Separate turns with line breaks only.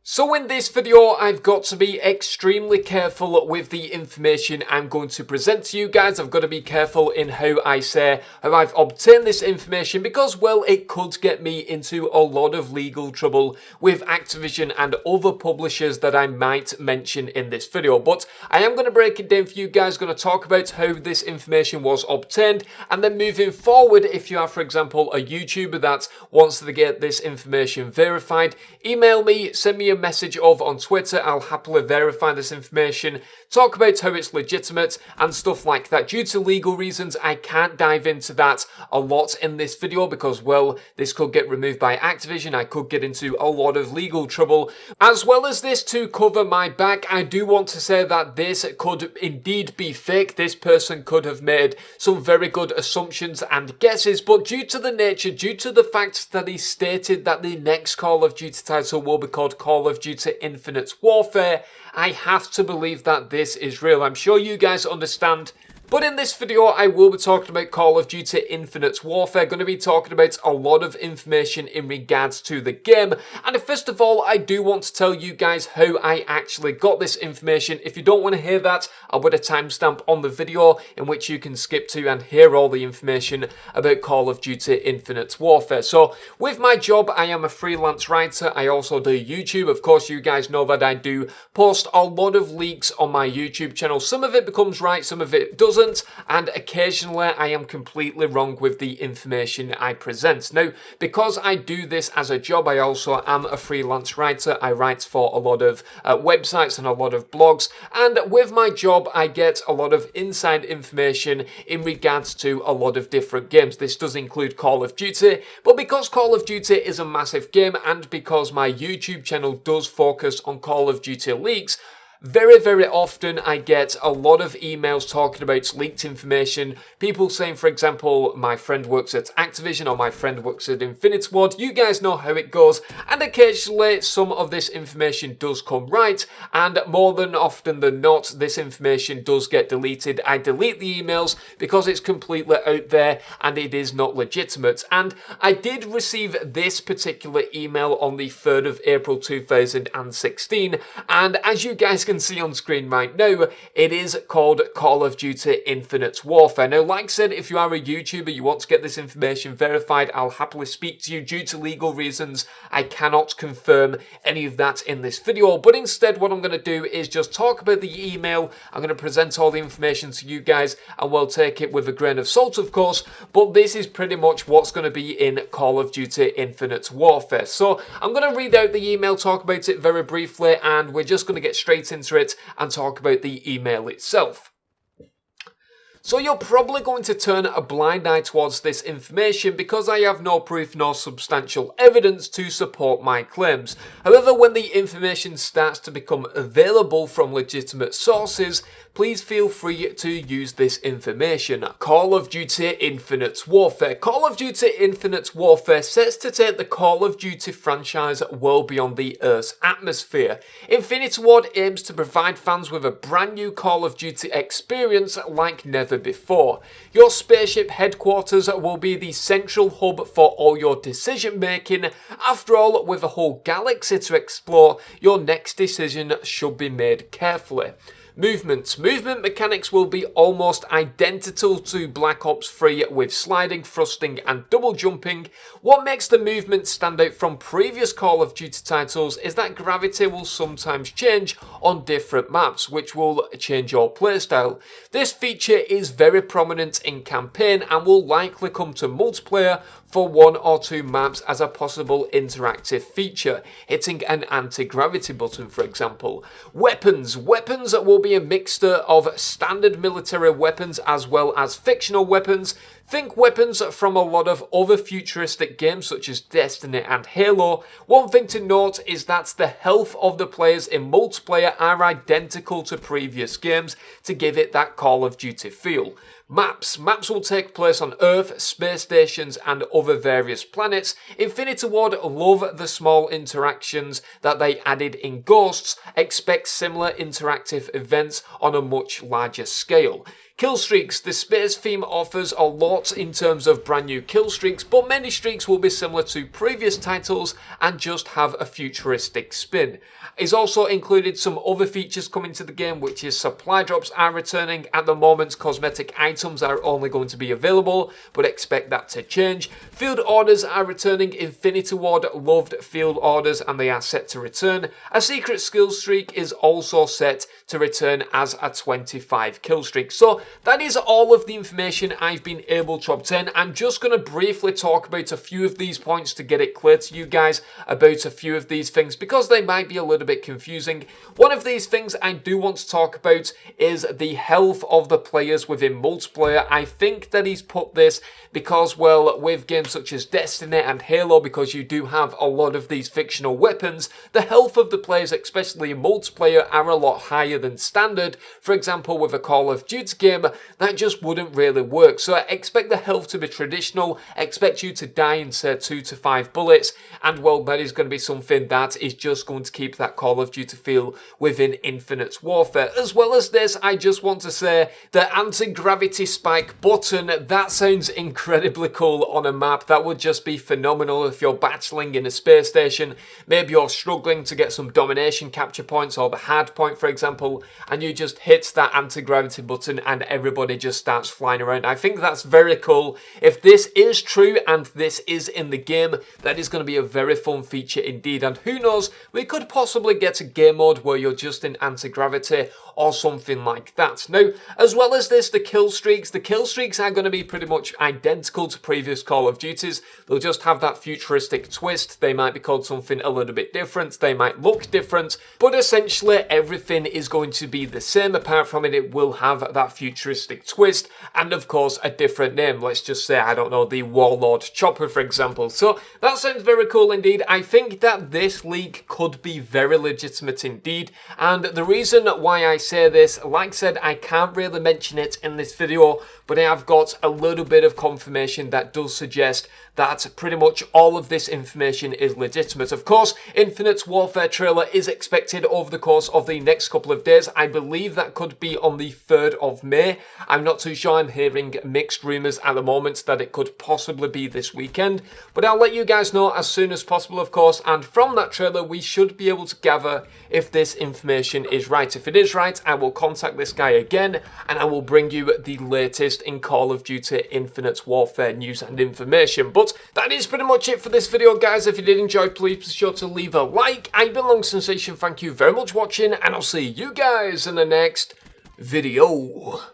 So in this video, I've got to be extremely careful with the information I'm going to present to you guys. I've got to be careful in how I say how I've obtained this information because, well, it could get me into a lot of legal trouble with Activision and other publishers that I might mention in this video. But I am going to break it down for you guys, going to talk about how this information was obtained, and then moving forward, if you are, for example, a YouTuber that wants to get this information verified, email me, send me a message on Twitter. I'll happily verify this information, talk about how it's legitimate and stuff like that. Due to legal reasons, I can't dive into that a lot in this video because, well, this could get removed by Activision. I could get into a lot of legal trouble. As well as this, to cover my back, I do want to say that this could indeed be fake. This person could have made some very good assumptions and guesses, but due to the nature, due to the fact that he stated that the next Call of Duty title will be called Call of Duty Infinite Warfare, I have to believe that this is real. I'm sure you guys understand. But in this video, I will be talking about Call of Duty Infinite Warfare. Going to be talking about a lot of information in regards to the game. And first of all, I do want to tell you guys how I actually got this information. If you don't want to hear that, I'll put a timestamp on the video in which you can skip to and hear all the information about Call of Duty Infinite Warfare. So, with my job, I am a freelance writer. I also do YouTube. Of course, you guys know that I do post a lot of leaks on my YouTube channel. Some of it becomes right, some of it doesn't. And occasionally I am completely wrong with the information I present. Now, because I do this as a job, I also am a freelance writer. I write for a lot of websites and a lot of blogs, and with my job I get a lot of inside information in regards to a lot of different games. This does include Call of Duty, but because Call of Duty is a massive game and because my YouTube channel does focus on Call of Duty leaks, very, very often I get a lot of emails talking about leaked information. People saying, for example, my friend works at Activision or my friend works at Infinity Ward. You guys know how it goes. And occasionally some of this information does come right. And more than often than not, this information does get deleted. I delete the emails because it's completely out there and it is not legitimate. And I did receive this particular email on the 3rd of April 2016. And as you guys can see on screen right now, it is called Call of Duty Infinite Warfare. Now, like I said, if you are a YouTuber, you want to get this information verified, I'll happily speak to you. Due to legal reasons, I cannot confirm any of that in this video, but instead what I'm going to do is just talk about the email. I'm going to present all the information to you guys, and we'll take it with a grain of salt, of course, but this is pretty much what's going to be in Call of Duty Infinite Warfare. So I'm going to read out the email, talk about it very briefly, and we're just going to get straight into it and talk about the email itself. So you're probably going to turn a blind eye towards this information because I have no proof nor substantial evidence to support my claims. However, when the information starts to become available from legitimate sources, please feel free to use this information. Call of Duty Infinite Warfare. Call of Duty Infinite Warfare sets to take the Call of Duty franchise well beyond the Earth's atmosphere. Infinity Ward aims to provide fans with a brand new Call of Duty experience like never before. Your spaceship headquarters will be the central hub for all your decision making. After all, with a whole galaxy to explore, your next decision should be made carefully. Movement mechanics will be almost identical to Black Ops 3 with sliding, thrusting and double jumping. What makes the movement stand out from previous Call of Duty titles is that gravity will sometimes change on different maps, which will change your playstyle. This feature is very prominent in campaign and will likely come to multiplayer for 1 or 2 maps as a possible interactive feature, hitting an anti-gravity button, for example. Weapons will be a mixture of standard military weapons as well as fictional weapons. Think weapons from a lot of other futuristic games such as Destiny and Halo. One thing to note is that the health of the players in multiplayer are identical to previous games to give it that Call of Duty feel. Maps will take place on Earth, space stations and other various planets. Infinity Ward love the small interactions that they added in Ghosts. Expect similar interactive events on a much larger scale. Kill streaks. The Space theme offers a lot in terms of brand new kill streaks, but many streaks will be similar to previous titles and just have a futuristic spin. It's also included some other features coming to the game, which is supply drops are returning. At the moment, cosmetic items are only going to be available, but expect that to change. Field orders are returning. Infinity Ward loved field orders and they are set to return. A secret skill streak is also set to return as a 25 kill streak. So that is all of the information I've been able to obtain. I'm just going to briefly talk about a few of these points to get it clear to you guys about a few of these things because they might be a little bit confusing. One of these things I do want to talk about is the health of the players within multiplayer. I think that he's put this because, well, with games such as Destiny and Halo, because you do have a lot of these fictional weapons, the health of the players, especially in multiplayer, are a lot higher than standard. For example, with a Call of Duty game, that just wouldn't really work. So I expect the health to be traditional, expect you to die in, say, 2 to 5 bullets, and, well, that is going to be something that is just going to keep that Call of Duty feel within Infinite Warfare. As well as this, I just want to say the anti-gravity spike button, that sounds incredibly cool on a map. That would just be phenomenal if you're battling in a space station. Maybe you're struggling to get some domination capture points or the hard point, for example, and you just hit that anti-gravity button and everybody just starts flying around. I think that's very cool. If this is true and this is in the game, that is going to be a very fun feature indeed. And who knows, we could possibly get a game mode where you're just in anti-gravity or something like that. Now, as well as this, the kill streaks are going to be pretty much identical to previous Call of Duties. They'll just have that futuristic twist. They might be called something a little bit different. They might look different, but essentially everything is going to be the same. Apart from it, it will have that futuristic twist and, of course, a different name. Let's just say, I don't know, the Warlord Chopper, for example. So that sounds very cool indeed. I think that this leak could be very legitimate indeed. And the reason why I say this, like I said, I can't really mention it in this video, but I have got a little bit of confirmation that does suggest that pretty much all of this information is legitimate. Of course, Infinite Warfare trailer is expected over the course of the next couple of days. I believe that could be on the 3rd of May. I'm not too sure. I'm hearing mixed rumours at the moment that it could possibly be this weekend, but I'll let you guys know as soon as possible, of course, and from that trailer we should be able to gather if this information is right. If it is right, I will contact this guy again and I will bring you the latest in Call of Duty Infinite Warfare news and information. But that is pretty much it for this video, guys. If you did enjoy, please be sure to leave a like. I've been Long Sensation, thank you very much for watching, and I'll see you guys in the next video.